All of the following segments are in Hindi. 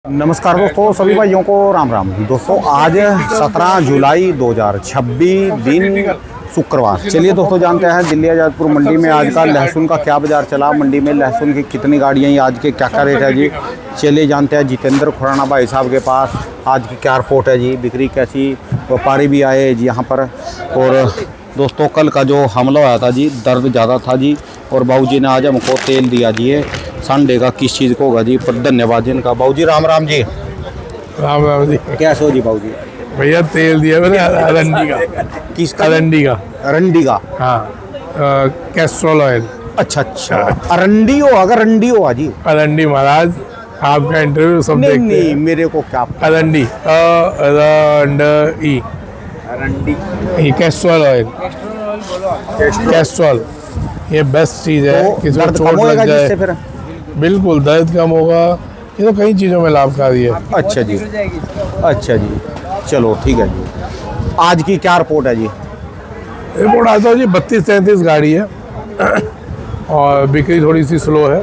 नमस्कार दोस्तों, सभी भाइयों को राम राम। दोस्तों आज 17 जुलाई 2026 दिन शुक्रवार। चलिए दोस्तों जानते हैं दिल्ली आज़ादपुर मंडी में आज का लहसुन का क्या बाजार चला, मंडी में लहसुन की कितनी गाड़ियाँ, आज के क्या क्या रेट है जी। चलिए जानते हैं जितेंद्र खुराना भाई साहब के पास आज की क्या रिपोर्ट है जी, बिक्री कैसी, व्यापारी भी आए जी यहाँ पर। और दोस्तों कल का जो हमला हुआ था जी, दर्द ज़्यादा था जी, और बाबूजी ने आज हमको तेल दिया जी। ये संडे का किस चीज़ को होगा जी, पर धन्यवाद जी इनका। बाबूजी राम राम जी। राम राम जी। कैसे हो जी बाबूजी? भैया तेल दिया मैंने अरंडी का। किसका? अरंडी का। अरंडी का? हाँ, कैस्ट्रोल ऑयल। अच्छा अच्छा, अरंडी हो अगर रंडी हो जी? अरंडी महाराज, आपका इंटरव्यू सब देखते नहीं हैं। मेरे को क्या अरंडी, अरंडी, ये कैस्ट्रोल ऑयल। कैस्ट्रोल ये बेस्ट चीज़ है। तो किसी को दर्द कम चोट होएगा लग जी जाए, इससे फिर? बिल्कुल दर्द कम होगा। ये तो कई चीज़ों में लाभकारी है। अच्छा जी, अच्छा जी, चलो ठीक है जी। आज की क्या रिपोर्ट है जी? रिपोर्ट आता है जी 32-33 गाड़ी है और बिक्री थोड़ी सी स्लो है।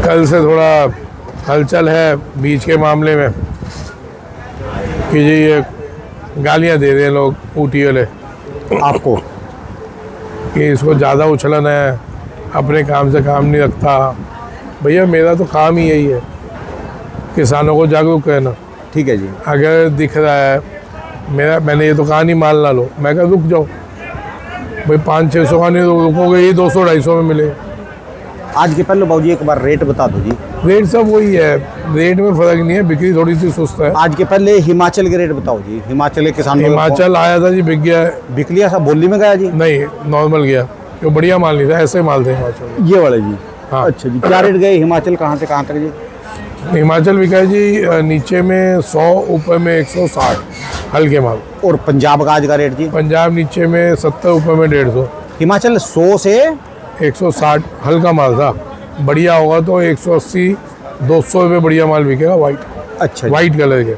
कल से थोड़ा हलचल है बीज के मामले में कि जी ये गालियां दे रहे हैं लोग ऊटी वाले आपको कि इसको ज़्यादा उछलन है, अपने काम से काम नहीं रखता। भैया मेरा तो काम ही यही है, किसानों को जागरूक करना। ठीक है जी। अगर दिख रहा है मैंने ये तो कहा नहीं माल ना लो, मैं कहा रुक जाओ भाई, 500-600 का नहीं रुकोगे, ये 200-250 में मिले। आज के पहले बाबूजी एक बार रेट बता दो जी। रेट सब वही है, रेट में फ़र्क नहीं है, बिक्री थोड़ी सी सुस्त है। आज के पहले हिमाचल के रेट बताओ जी। हिमाचल के किसान हिमाचल आया था जी, बिक गया है। बिक लिया सब, बोली में गया जी? नहीं, नॉर्मल गया, क्यों बढ़िया माल नहीं था, ऐसे माल थे हिमाचल। ये वाले जी? हाँ। अच्छा जी, क्या रेट गए हिमाचल, कहाँ से कहाँ तक जी? हिमाचल बिका है जी नीचे में 100, ऊपर में 160 हल्के माल। और पंजाब का आज का रेट जी? पंजाब नीचे में 70, ऊपर में 150। हिमाचल 100 से 160 हल्का माल था, बढ़िया होगा तो 180-200 रुपये बढ़िया माल बिकेगा वाइट। अच्छा जी। वाइट कलर के।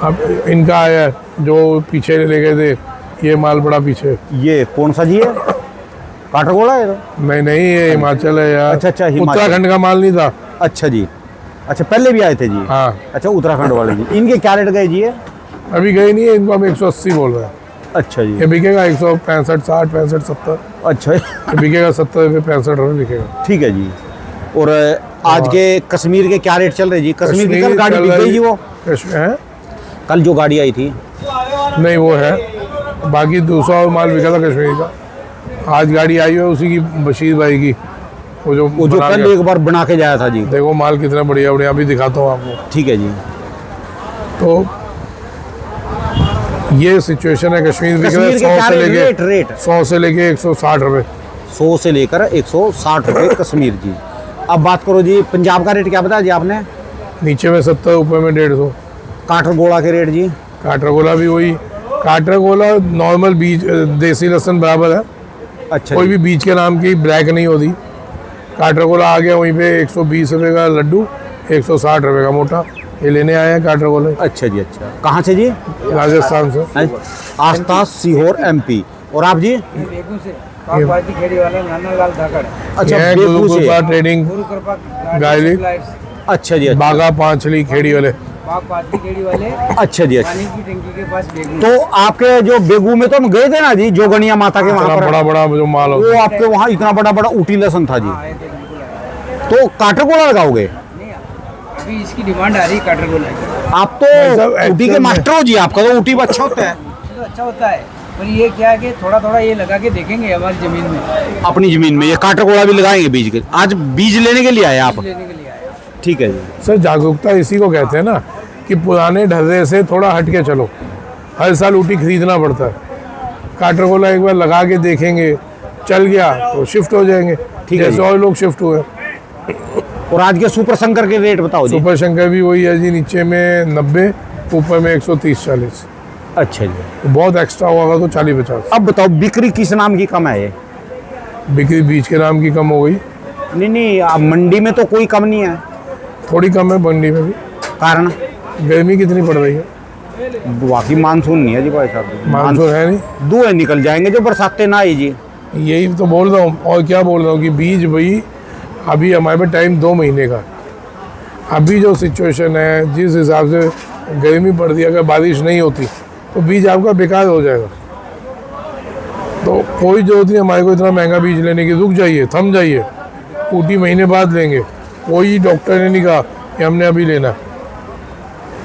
अब इनका आया जो पीछे ले गए थे, ये माल बड़ा पीछे। ये कौन सा जी है? काठगोला है? नहीं ये हिमाचल है यार। अच्छा अच्छा, हिमाचल। उत्तराखंड का माल नहीं था। अच्छा जी, अच्छा पहले भी आए थे जी? हाँ। अच्छा उत्तराखंड वाले जी, इनके क्या रेट गए जी? ये अभी गए नहीं है, इनको हम 180 बोल रहे हैं। अच्छा जी। ये बिकेगा 165, 60, 65, 70। अच्छा ये बिकेगा 70 रुपये, 65 रुपये बिकेगा। ठीक है जी। और आज के कश्मीर के क्या रेट चल रहे जी? कश्मीर की कल गाड़ी बिक गई जी? वो कश्मीर है, कल जो गाड़ी आई थी? नहीं वो है, बाकी दूसरा और माल बिका था कश्मीर का। आज गाड़ी आई है उसी की, बशीर भाई की, वो जो कल एक बार बना के जाया था जी। देखो माल कितना बढ़िया बढ़िया, अभी दिखाता हूँ आपको। ठीक है जी। तो ये सिचुएशन है। कश्मीर बिक रहा है 100 से लेके 160 रुपये। 100 से लेकर 160 रुपये कश्मीर जी। अब बात करो जी पंजाब का रेट, क्या बताया जी आपने? नीचे में 70, ऊपर में 150। काठगोला के रेट जी? काटरगोला भी वही, काटरगोला नॉर्मल बीज, देसी लहसुन बराबर है। अच्छा कोई जी। भी बीज के नाम की ब्लैक नहीं होती। काटरगोला आ गया वहीं पे 120 रुपये का लड्डू, 160 रुपये का मोटा। ये लेने आए हैं काटरगोले। अच्छा जी। अच्छा कहाँ से जी? राजस्थान से। आस्था सीहोर MP। और आप जी? बेगू से बागवानी खेड़ी वाला नानालाल धाकड़। अच्छा ये बेगू गुरु से। कृपा ट्रेडिंग, गुरु कृपा गायली। अच्छा जी। अच्छा। बागा पांचली खेड़ी वाले। बागवानी खेड़ी वाले अच्छा जी। अच्छा पानी की टंकी के पास बेगू। तो आपके जो बेगू में तो हम गए थे ना जी, जोगनिया माता के वहाँ इतना पर, बड़ा बड़ा जो माल वो होता है। आपके वहाँ इतना बड़ा बड़ा ऊटी लहसुन था जी। आए थे, बिल्कुल आए। तो काठगोला लगाओगे? नहीं, अभी इसकी डिमांड आ रही है काटरगोला की। आप भाई साहब, तो ऊटी actual के में- मास्टर हो जी, आपका तो ऊटी अच्छा होता है। तो अच्छा होता है, पर ये क्या है कि थोड़ा थोड़ा ये लगा के देखेंगे हमारी जमीन में। अपनी जमीन में ये काठगोला भी लगाएंगे बीज के? आज बीज लेने के लिए आए आप? लेने के लिए आए। ठीक है जी। सर जागरूकता इसी को कहते हैं ना, कि पुराने ढर्रे से थोड़ा हट के चलो। हर साल ऊटी खरीदना पड़ता है। काटरगोला एक बार लगा के देखेंगे, चल गया तो शिफ्ट हो जाएंगे, ठीक है जैसे जी। और लोग शिफ्ट हुए। और आज के सुपर शंकर के रेट बताओ जी। सुपर शंकर भी वही है जी, नीचे में 90, ऊपर में 130-40। अच्छा जी। तो बहुत एक्स्ट्रा होगा तो 40-50। अब बताओ बिक्री किस नाम की कम है ये? बिक्री बीज के नाम की कम हो गई। नहीं अब मंडी में तो कोई कम नहीं है। थोड़ी कम है मंडी में भी, कारण गर्मी कितनी पड़ रही है। बाकी मानसून नहीं है जी भाई साहब। मानसून है नहीं, धुएं निकल जाएंगे जो बरसातें ना आई जी। यही तो बोल रहा हूँ। और क्या बोल रहा हूँ कि बीज भाई अभी हमारे पे टाइम 2 महीने का। अभी जो सिचुएशन है, जिस हिसाब से गर्मी पड़ती है, अगर बारिश नहीं होती तो बीज आपका बेकार हो जाएगा। तो कोई जरूरत नहीं हमारे को इतना महंगा बीज लेने की, रुक जाइए, थम जाइए, ऊटी महीने बाद लेंगे। कोई डॉक्टर ने नहीं कहा कि हमने अभी लेना है,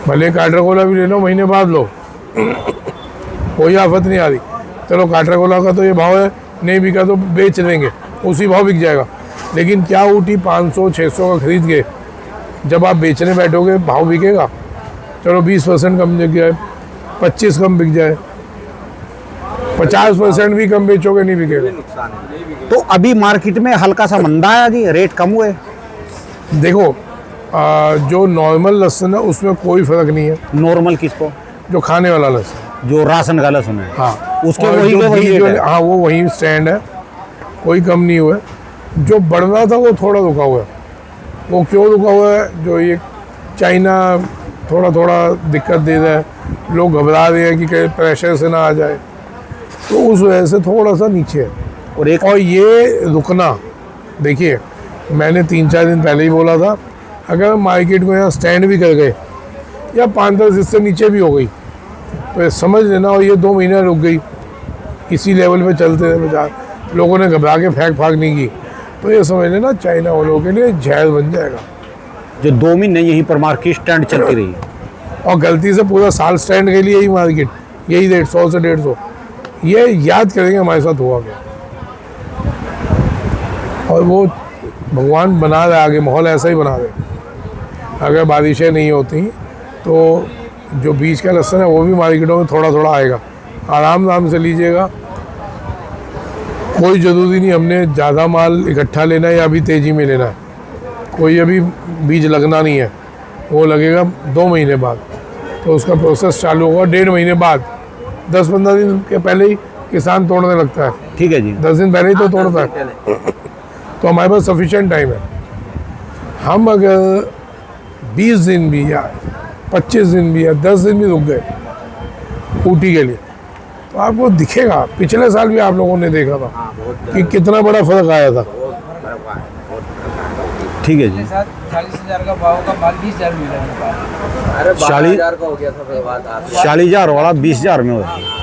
भले काटराकोला भी ले लो, महीने बाद लो, कोई आफत नहीं आ रही। चलो काटराकोला का तो ये भाव है, नहीं बिका तो बेच देंगे, उसी भाव बिक जाएगा। लेकिन क्या ऊटी 500-600 का खरीद के जब आप बेचने बैठोगे भाव बिकेगा? चलो 20% कम बिक जाए, 25 कम बिक जाए, 50% भी कम बेचोगे नहीं बिकेगा। तो अभी मार्केट में हल्का सा मंदा है जी, रेट कम हुए। देखो जो नॉर्मल लहसुन है उसमें कोई फर्क नहीं है। नॉर्मल किसको? जो खाने वाला लहसुन, जो राशन का लहसुन है, हाँ उसके और वही जो पे वही बीज रेट है। हाँ वो वही स्टैंड है, कोई कम नहीं हुआ है। जो बढ़ रहा था वो थोड़ा रुका हुआ है। वो क्यों रुका हुआ है? जो ये चाइना थोड़ा थोड़ा दिक्कत दे रहा है, लोग घबरा रहे हैं कि कहीं प्रेशर से ना आ जाए, तो उस वजह से थोड़ा सा नीचे है। और ये रुकना, देखिए मैंने 3-4 दिन पहले ही बोला था, अगर हम मार्केट को यहाँ स्टैंड भी कर गए या 5-10 इससे नीचे भी हो गई तो ये समझ लेना, और ये 2 महीने रुक गई, इसी लेवल पे चलते रहे बाजार, लोगों ने घबरा के फेंक फाक नहीं की, तो ये समझ लेना चाइना वालों के लिए जहर बन जाएगा। जो 2 महीने यहीं पर मार्केट स्टैंड चलती रही, और गलती से पूरा साल स्टैंड के लिए यही मार्केट, यही रेट 100 से 150, ये याद करेंगे हमारे साथ हुआ क्या। और वो भगवान बना रहे, आगे माहौल ऐसा ही बना रहे। अगर बारिशें नहीं होती तो जो बीज का लहसुन है वो भी मार्केटों में थोड़ा थोड़ा आएगा, आराम से लीजिएगा। कोई ज़रूरी नहीं हमने ज़्यादा माल इकट्ठा लेना है या अभी तेज़ी में लेना है, कोई अभी बीज लगना नहीं है, वो लगेगा 2 महीने बाद, तो उसका प्रोसेस चालू होगा 1.5 महीने बाद। 10-15 दिन के पहले ही किसान तोड़ने लगता है, ठीक है जी। 10 दिन पहले ही तो तोड़ता है, तो हमारे पास सफिशिएंट टाइम है। हम अगर 20 दिन भी या 25 दिन भी या 10 दिन भी रुक गए ऊटी के लिए, तो आपको दिखेगा, पिछले साल भी आप लोगों ने देखा था कि कितना बड़ा फर्क आया था। ठीक है जी। 40,000 का भाव का माल 20,000 मिल रहा है। अरे 40,000 12,000 का हो गया था फिर बाद आप 40,000 वाला 20,000 में होता है।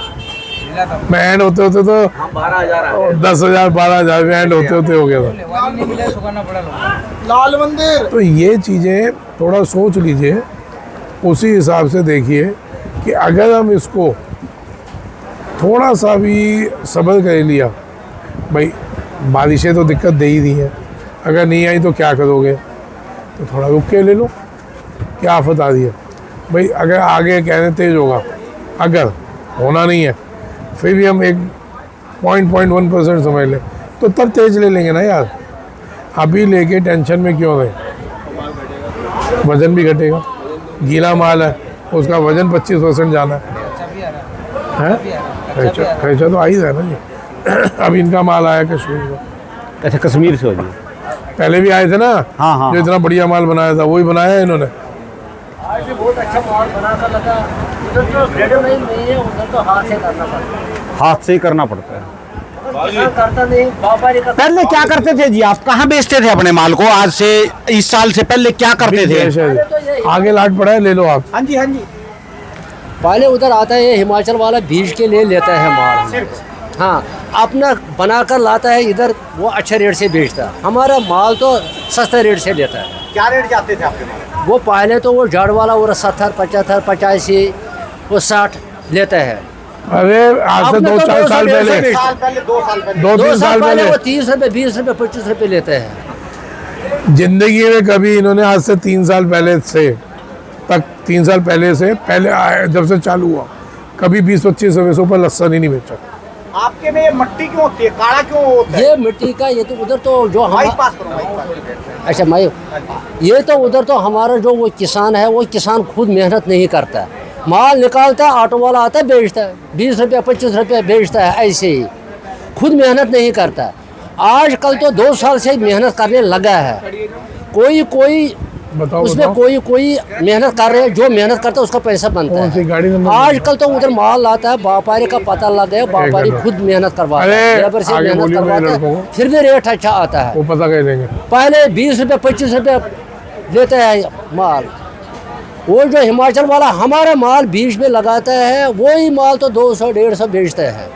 मिला था, मैं एंड होते होते तो हम 12,000 आ गए। 10,000 12,000 में एंड होते होते हो गया था। लेवानी नहीं मिला, सुखाना पड़ा लोगों लाल मंदिर। तो ये चीज़ें थोड़ा सोच लीजिए, उसी हिसाब से देखिए कि अगर हम इसको थोड़ा सा भी सब्र कर लिया, भाई बारिशें तो दिक्कत दे ही दी हैं, अगर नहीं आई तो क्या करोगे, तो थोड़ा रुक के ले लो, क्या आफत आ रही है भाई। अगर आगे कहने तेज होगा, अगर होना नहीं है फिर भी हम एक 0.1% समझ लें, तो तब तेज ले लेंगे ना यार। अभी लेके टेंशन में क्यों रहे, वजन भी घटेगा, गीला माल है उसका वजन 25% जाना है, खर्चा तो आ ही रहा है ना जी। अब इनका माल आया कश्मीर का, अच्छा कश्मीर से हो जी। पहले भी आए थे ना, हाँ, हाँ, जो इतना बढ़िया माल बनाया था वही बनाया है इन्होंने। आज भी बहुत अच्छा माल बना कर लगा। उधर तो रेडी नहीं है, उधर तो हाथ से करना पड़ता है। हाथ से ही करना पड़ता है। किसान करता नहीं, व्यापारी का। पहले क्या करते थे जी आप, कहाँ बेचते थे अपने माल को? आज से इस साल से पहले क्या करते थे? जैसे है, आगे लाट पड़ा है, ले लो आप। हाँ जी, हाँ जी। पहले उधर आता है हिमाचल वाला बीज के लिए लेता है माल, हाँ अपना बनाकर लाता है इधर, वो अच्छे रेट से बेचता है। हमारा माल तो सस्ते रेट से लेता है। क्या रेट जाते थे आपके माल? वो पहले तो वो झाड़ वाला वो 70, 75, 85, वो 60 लेता है। अरे आज से आपने 2-4 तो साल 2 पहले, साल पहले, 2 साल पहले। 2-3 साल पहले वो 30 रुपये, 20 रुपये, 25 रुपये लेते हैं। जिंदगी में कभी इन्होंने आज से 3 साल पहले से तक, 3 साल पहले से पहले जब से चालू हुआ, कभी 20-25 रुपये से ऊपर लहसुन ही नहीं बेचा। आपके में ये मट्टी क्यों होती है, काला क्यों होता है? ये मिट्टी का, ये तो उधर तो जो हम, माइक पास करो, माइक पास। अच्छा मैं, ये तो उधर तो हमारा जो वो किसान है, वो किसान खुद मेहनत नहीं करता है, माल निकालता है, ऑटो वाला आता है बेचता है, 20 रुपये 25 रुपये बेचता है, ऐसे ही खुद मेहनत नहीं करता है। आजकल तो 2 साल से मेहनत करने लगा है, कोई बताओ उसमें बताओ। कोई मेहनत कर रहे हैं, जो मेहनत करता है उसका पैसा बनता कौन सी है। गाड़ी नंबर? आजकल तो उधर माल लाता है, व्यापारी का पता लग गया, व्यापारी मिनट। खुद मेहनत करवाता है, अरे, लेबर से आगे मेहनत बोलिए मेरे करवाता लड़कों है, को। फिर भी रेट अच्छा आता है। वो पता कह देंगे। पहले 20 रुपये 25 रुपये लेते हैं माल। वो जो हिमाचल वाला हमारा माल बीच में लगाता है, वही माल तो 200-150 बेचते हैं,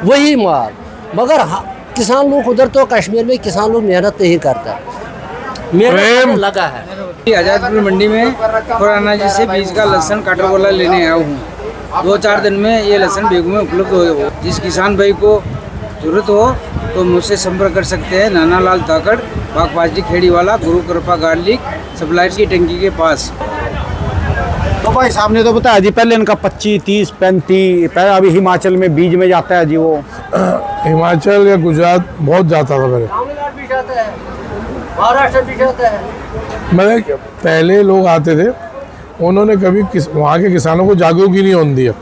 वही माल। मगर किसान लोग उधर तो कश्मीर में किसान लोग मेहनत नहीं करता, मेहनत लगा है। आजादपुर मंडी में खुराना जी से बीज का लहसुन काटर वाला लेने आया हूँ। 2-4 दिन में ये लहसुन बेगू में उपलब्ध हो। जिस किसान भाई को जरूरत हो तो मुझसे संपर्क कर सकते हैं। नाना लाल ताकड़, बागपाजी खेड़ी वाला, गुरु कृपा गार्लिक सप्लायर की टंकी के पास। तो भाई साहब ने तो बताया जी, पहले इनका 25, 30, 35, पहले अभी हिमाचल में बीज में जाता है जी वो। हिमाचल या गुजरात बहुत जाता था पहले, तमिलनाडु भी जाता है, महाराष्ट्र भी जाता है। मतलब पहले लोग आते थे, उन्होंने कभी वहाँ के किसानों को जागरूक ही नहीं होने दिया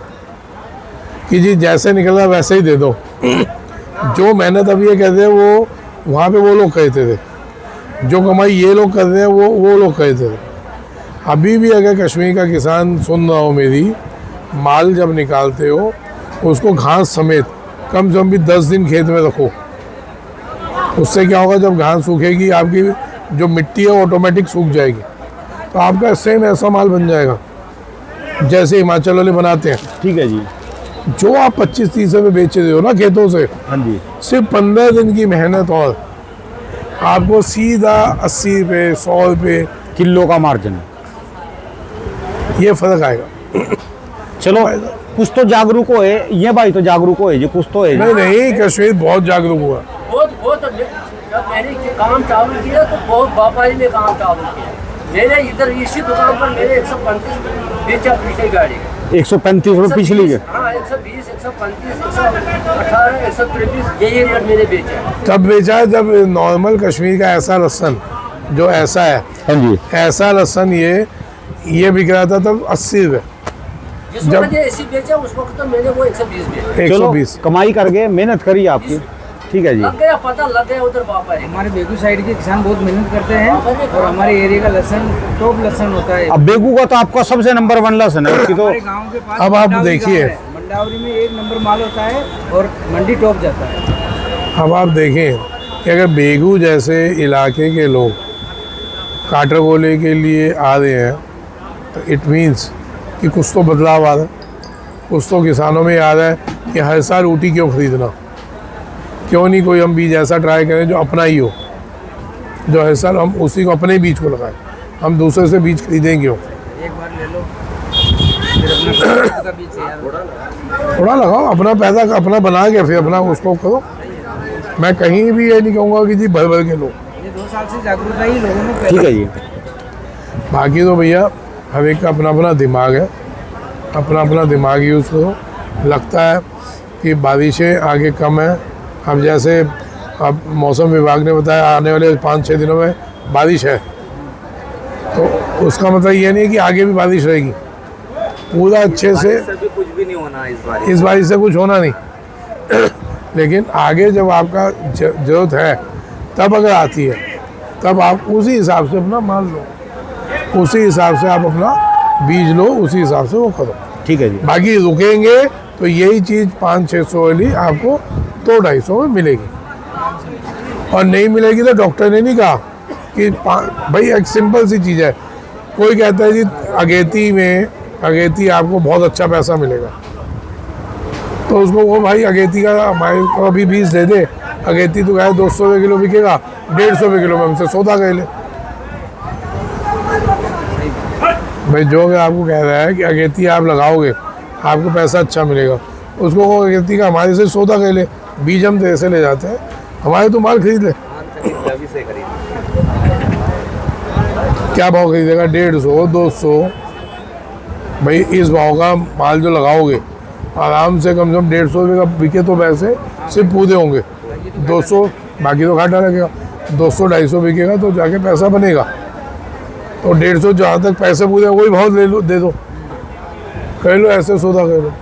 कि जी जैसे निकला वैसे ही दे दो। जो मेहनत अभी ये कहते हैं वो वहाँ पे वो लोग कहते थे, जो कमाई ये लोग करते हैं वो लोग कहते थे। अभी भी अगर कश्मीर का किसान सुन रहा हो मेरी, माल जब निकालते हो उसको घास समेत कम से कम भी 10 दिन खेत में रखो। उससे क्या होगा, जब घास सूखेगी आपकी जो मिट्टी है ऑटोमेटिक सूख जाएगी, तो आपका सेम ऐसा माल बन जाएगा जैसे हिमाचल वाले बनाते हैं। ठीक है जी। जो आप 25-30 रुपये बेचे हो ना खेतों से, हाँ जी, सिर्फ 15 दिन की मेहनत और आपको सीधा 80 रुपये 100 रुपये किलो का मार्जिन। ये फर्क आएगा। चलो कुछ तो जागरूक होए, ये भाई तो जागरूक होए जी, कुछ तो है जी। नहीं, कश्मीर बहुत जागरूक हुआ। बहुत जब मैंने काम चालू किया तो बहुत व्यापारी ने काम चालू किया। मैंने इधर इसी दुकान पर मैंने 135 बेचा पिछली गाड़ी, 135 रुपये पिछली के। हाँ 120, 135, 118, 133 यही रेट मैंने बेचा। तब बेचा है जब नॉर्मल कश्मीर का ऐसा लहसन जो ऐसा है, हाँ जी, ऐसा लहसन ये बिक रहा था तब 80 रुपये। जिस वक्त ऐसी बेचा उस वक्त तो मैंने वो 120 बेचा। 120 कमाई कर गए, मेहनत करी आपकी। ठीक है जी। लग गया, पता लग गया उधर व्यापारी। हमारे बेगू साइड के किसान बहुत मेहनत करते हैं और हमारे एरिया का लहसुन टॉप लहसुन होता है। अब बेगू का तो आपका सबसे नंबर 1 लहसुन है उसकी तो। हमारे गांव के पास अब आप मंडावरी देखिए। गांव है। मंडावरी में 1 नंबर माल होता है और मंडी टॉप जाता है। अब आप देखें कि अगर बेगू जैसे इलाके के लोग काटरगोले के लिए आ रहे हैं तो इट मीन्स कि कुछ तो बदलाव आ रहा है, कुछ तो किसानों में आ रहा है कि हर साल ऊटी क्यों खरीदना, क्यों नहीं कोई हम बीज ऐसा ट्राई करें जो अपना ही हो, जो हर साल हम उसी को अपने बीज को लगाएं, हम दूसरे से बीज खरीदें क्यों। एक बार ले लो फिर अपना का बीज तैयार। थोड़ा लगाओ, अपना पैदा अपना बना के फिर अपना उसको करो। मैं कहीं भी ये नहीं कहूँगा कि जी भर भर के लो। ये 2 साल से जागरूकता ही लोगों में ठीक है जी। बाकी तो भैया हर एक का अपना अपना दिमाग है, अपना अपना दिमाग यूज़ करो। लगता है कि बारिशें आगे कम है, अब जैसे अब मौसम विभाग ने बताया आने वाले 5-6 दिनों में बारिश है, तो उसका मतलब ये नहीं कि आगे भी बारिश रहेगी। पूरा अच्छे से भी कुछ भी नहीं होना इस बारिश से कुछ होना नहीं लेकिन आगे जब आपका ज़रूरत है तब अगर आती है, तब आप उसी हिसाब से अपना माल लो, उसी हिसाब से आप अपना बीज लो, उसी हिसाब से वो करो। ठीक है जी। बाकी रुकेंगे तो यही चीज़ 500-600 वाली आपको 200-250 में मिलेगी, और नहीं मिलेगी तो डॉक्टर ने नहीं कहा कि भाई एक सिंपल सी चीज़ है। कोई कहता है जी अगेती आपको बहुत अच्छा पैसा मिलेगा, तो उसको वो भाई अगेती का हमारे को अभी बीज दे दे, अगेती तो गाय 200 रुपये किलो बिकेगा, 150 रुपये किलो में हमसे सौदा कर ले। भाई जो अगर आपको कह रहा है कि अगेती आप लगाओगे आपको पैसा अच्छा मिलेगा, उसको वो अगेती का हमारे से सौदा कर ले, बीज हम तेरे से ले जाते हैं, हमारे तो माल खरीद ले। क्या भाव खरीदेगा? 150-200। भाई इस भाव का माल जो लगाओगे आराम से कम 150 रुपये का बिके तो वैसे सिर्फ पूरे होंगे, 200 बाकी तो घाटा लगेगा, 200-250 बिकेगा तो जाके पैसा बनेगा। तो 150 जहाँ तक पैसे पूरे वही भाव ले लो, दे दो, कर लो, ऐसे सौदा कर लो।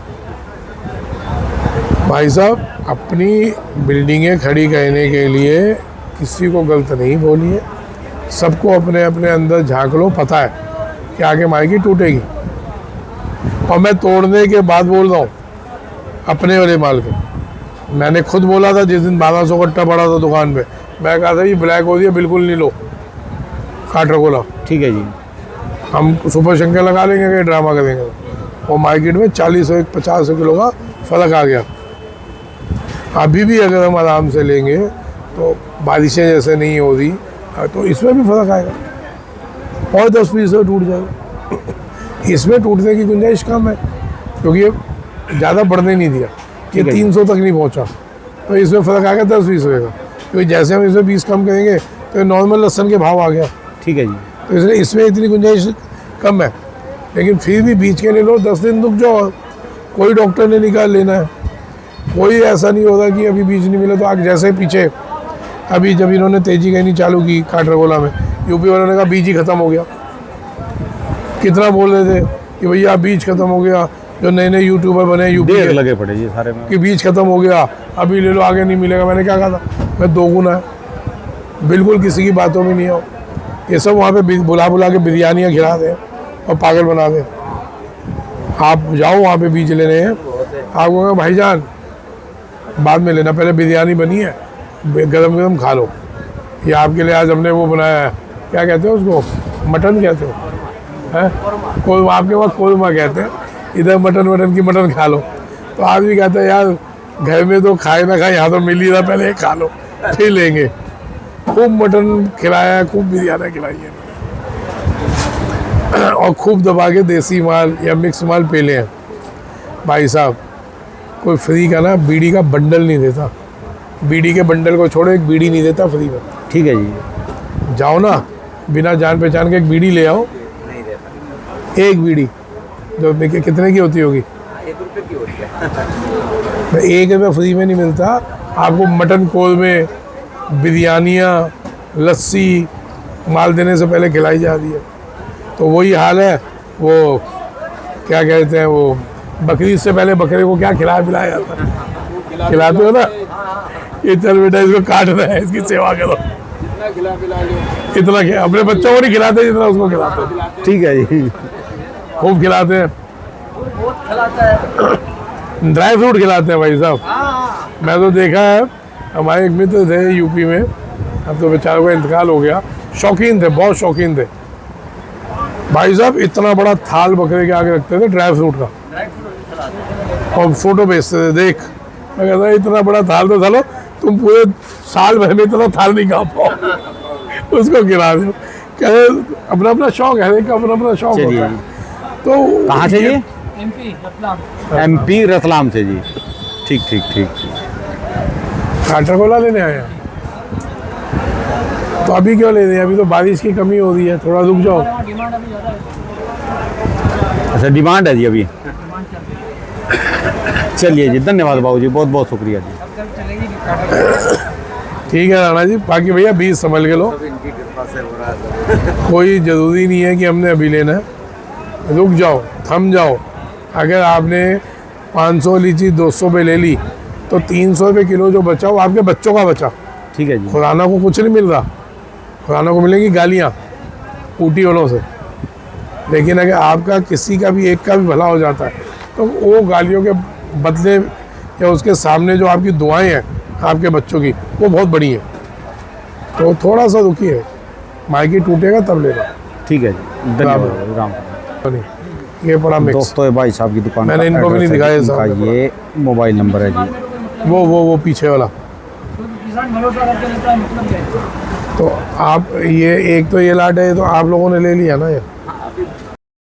भाई साहब अपनी बिल्डिंगें खड़ी करने के लिए किसी को गलत नहीं बोलिए, सबको अपने अपने अंदर झांक लो, पता है कि आगे मार्केट टूटेगी। और मैं तोड़ने के बाद बोल रहा हूँ अपने वाले माल के, मैंने खुद बोला था जिस दिन 1200 कट्टा पड़ा था दुकान पे, मैं कहा था ये ब्लैक हो रही है बिल्कुल नहीं लो, काटरगोला, ठीक है जी। हम सुपर शंकर लगा लेंगे कि ड्रामा करेंगे, और मार्केट में 40 और 50 किलो का फ़र्क आ गया। अभी भी अगर हम आराम से लेंगे तो बारिशें जैसे नहीं हो रही तो इसमें भी फ़र्क आएगा और 10 से टूट जाएगा। इसमें टूटने की गुंजाइश कम है क्योंकि ये ज़्यादा बढ़ने नहीं दिया, ये 300 तक नहीं पहुंचा, तो इसमें फ़र्क आएगा 10-20 रुपये का, क्योंकि जैसे हम इसमें 20 कम करेंगे तो नॉर्मल लहसन के भाव आ गया, ठीक है जी। तो इसलिए इसमें इतनी गुंजाइश कम है। लेकिन फिर भी बीज के ले लो, 10 दिन रुक जाओ, कोई डॉक्टर ने निकाल लेना है, कोई ऐसा नहीं होता कि अभी बीज नहीं मिले तो आगे। जैसे पीछे अभी जब इन्होंने तेजी कहनी चालू की काटरगोला में, यूपी वालों ने कहा बीज ही ख़त्म हो गया। कितना बोल रहे थे कि भैया बीज ख़त्म हो गया, जो नए नए यूट्यूबर बने यूपी देर के, लगे पड़े जी सारे में कि बीज ख़त्म हो गया अभी ले लो आगे नहीं मिलेगा। मैंने क्या कहा था, मैं 2 गुना है, बिल्कुल किसी की बातों में नहीं आओ। ये सब वहाँ पे बुला बुला के बिरयानियाँ खिला दें और पागल बना दें। आप जाओ वहाँ पे बीज लेने हैं, आप कहोगे भाईजान बाद में लेना, पहले बिरयानी बनी है गरम गरम खा लो। ये आपके लिए आज हमने वो बनाया है, क्या कहते हैं उसको, मटन कहते हो हैं, कोरमा, आपके वहाँ कोरमा कहते हैं, इधर मटन की मटन खा लो। तो आदमी कहता है यार घर में तो खाए ना खाए, यहाँ तो मिल ही रहा, पहले खा लो फिर लेंगे। खूब मटन खिलाया, खूब बिरयानी खिलाई है और खूब दबा के देसी माल या मिक्स माल पेले हैं। भाई साहब कोई फ्री का ना बीड़ी का बंडल नहीं देता, बीड़ी के बंडल को छोड़ो एक बीड़ी नहीं देता फ्री में। ठीक है जी। जाओ ना बिना जान पहचान के एक बीड़ी ले आओ, एक बीड़ी जो कितने की होती होगी, 1 रुपये की होती है। तो 1 रुपये फ्री में नहीं मिलता आपको। मटन कोल में बिरयानियाँ लस्सी माल देने से पहले खिलाई जा रही है। तो वही हाल है, वो क्या कहते हैं, वो बकरीद से पहले बकरे को क्या खिलाया पिलाया जाता है, खिलाते हो ना, ये चल बेटा इसको काटना है, इसकी सेवा करो, इतना क्या अपने बच्चों को नहीं खिलाते जितना उसको खिलाते हैं। ठीक है जी। खूब खिलाते हैं, ड्राई फ्रूट खिलाते हैं भाई साहब। मैं तो देखा है, हमारे एक मित्र थे यूपी में, अब तो बेचारों का इंतकाल हो गया, शौकीन थे, बहुत शौकीन थे भाई साहब। इतना बड़ा थाल बकरे के आगे रखते थे ड्राई फ्रूट का और फोटो भेजते थे, देख। मैं कहता इतना बड़ा थाल तो चलो तुम पूरे साल भर में इतना थाल नहीं खा पाओ, उसको गिरा दो। कहे अपना अपना शौक है, अपना अपना शौक होता है। तो कहाँ से जी? MP रतलाम से जी। ठीक ठीक ठीक। काटरगोला लेने आए हैं, तो अभी क्यों ले रहे हैं, अभी तो बारिश की कमी हो रही है, थोड़ा रुक जाओ। अच्छा डिमांड है जी अभी। चलिए जी, धन्यवाद बाबू जी, बहुत बहुत शुक्रिया जी। ठीक है राणा जी, बाकी भैया बीज संभल के लो, इनकी कृपा से हो रहा है। कोई ज़रूरी नहीं है कि हमने अभी लेना है, रुक जाओ, थम जाओ। अगर आपने 500 लीची 200 पे ले ली तो 300 रुपये किलो जो बचा वो आपके बच्चों का बचा। ठीक है जी। खुराना को कुछ नहीं मिल रहा, खुराना को मिलेंगी गालियाँ ऊटी वालों से। लेकिन अगर आपका किसी का भी एक का भी भला हो जाता है तो वो गालियों के बदले या उसके सामने जो आपकी दुआएं हैं आपके बच्चों की, वो बहुत बड़ी हैं। तो थोड़ा सा रुकिए, माइकी टूटेगा तब लेना। ठीक है जी, धन्यवाद। राम। ये बड़ा मिक्स दोस्तों ये भाई साहब की दुकान मैंने का इनको भी नहीं एड्रेस है, दिखाया इनका साहब। ये मोबाइल नंबर है जी। वो पीछे वाला। तो आप ये एक तो ये लाट है, तो आप लोगों ने ले लिया ना ये।